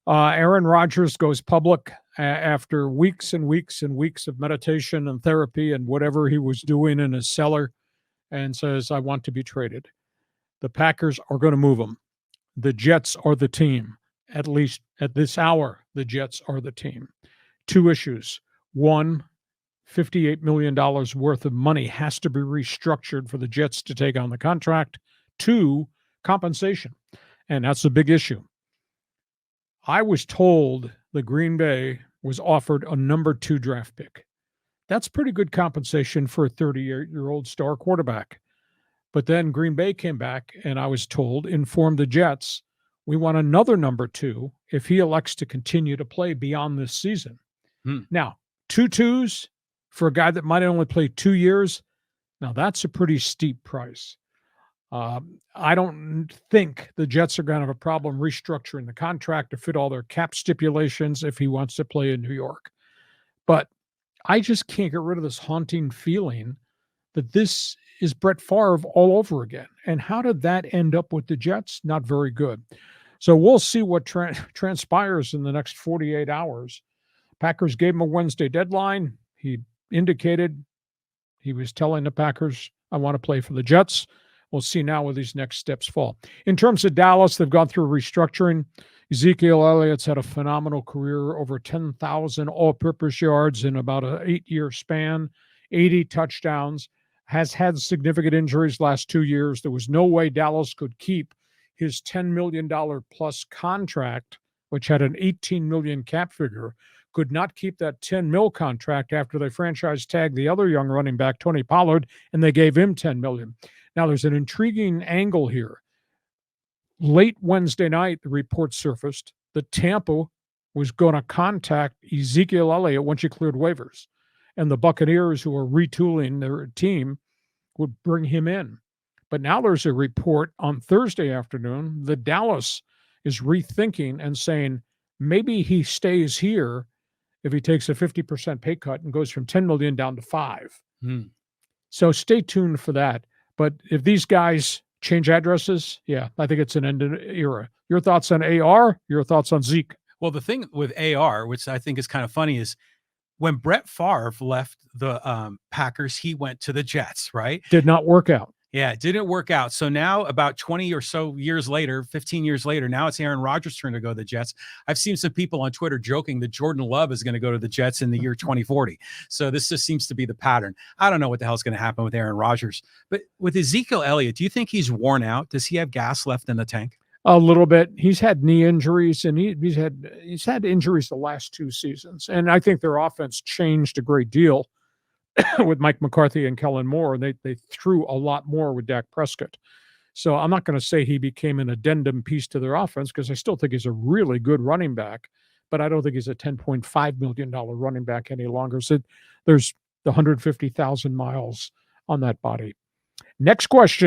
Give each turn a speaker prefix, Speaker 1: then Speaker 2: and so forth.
Speaker 1: Aaron Rodgers goes public after weeks and weeks and weeks of meditation and therapy and whatever he was doing in his cellar and says, I want to be traded. The Packers are going to move him. The Jets are the team. At least at this hour, the Jets are the team. Two issues. One, $58 million worth of money has to be restructured for the Jets to take on the contract. Two, compensation. And that's a big issue. I was told the Green Bay was offered a number 2 draft pick. That's pretty good compensation for a 38-year-old star quarterback. But then Green Bay came back, and I was told, informed the Jets, we want another number 2 if he elects to continue to play beyond this season. Now, 2 twos for a guy that might only play 2 years, now that's a pretty steep price. I don't think the Jets are going to have a problem restructuring the contract to fit all their cap stipulations if he wants to play in New York. But I just can't get rid of this haunting feeling that this is Brett Favre all over again. And how did that end up with the Jets? Not very good. So we'll see what transpires in the next 48 hours. Packers gave him a Wednesday deadline. He indicated he was telling the Packers, I want to play for the Jets. We'll see now where these next steps fall. In terms of Dallas, they've gone through restructuring. Ezekiel Elliott's had a phenomenal career, over 10,000 all-purpose yards in about an 8-year span, 80 touchdowns, has had significant injuries last 2 years. There was no way Dallas could keep his $10 million plus contract, which had an $18 million cap figure, could not keep that $10 million contract after they franchise tagged the other young running back, Tony Pollard, and they gave him $10 million. Now, there's an intriguing angle here. Late Wednesday night, the report surfaced that Tampa was going to contact Ezekiel Elliott once he cleared waivers. And the Buccaneers, who are retooling their team, would bring him in. But now there's a report on Thursday afternoon that Dallas is rethinking and saying maybe he stays here if he takes a 50% pay cut and goes from $10 million down to $5 million. So stay tuned for that. But if these guys change addresses, yeah, I think it's an end of era. Your thoughts on AR? Your thoughts on Zeke?
Speaker 2: Well, the thing with AR, which I think is kind of funny, is when Brett Favre left the Packers, he went to the Jets, right?
Speaker 1: Did not work out.
Speaker 2: Yeah, it didn't work out. So now about 20 or so years later, 15 years later, now it's Aaron Rodgers' turn to go to the Jets. I've seen some people on Twitter joking that Jordan Love is going to go to the Jets in the year 2040. So this just seems to be the pattern. I don't know what the hell's going to happen with Aaron Rodgers. But with Ezekiel Elliott, do you think he's worn out? Does he have gas left in the tank?
Speaker 1: A little bit. He's had knee injuries, and he's had injuries the last 2 seasons. And I think their offense changed a great deal with Mike McCarthy and Kellen Moore, and they threw a lot more with Dak Prescott. So I'm not going to say he became an addendum piece to their offense because I still think he's a really good running back, but I don't think he's a $10.5 million running back any longer. So there's the 150,000 miles on that body. Next question.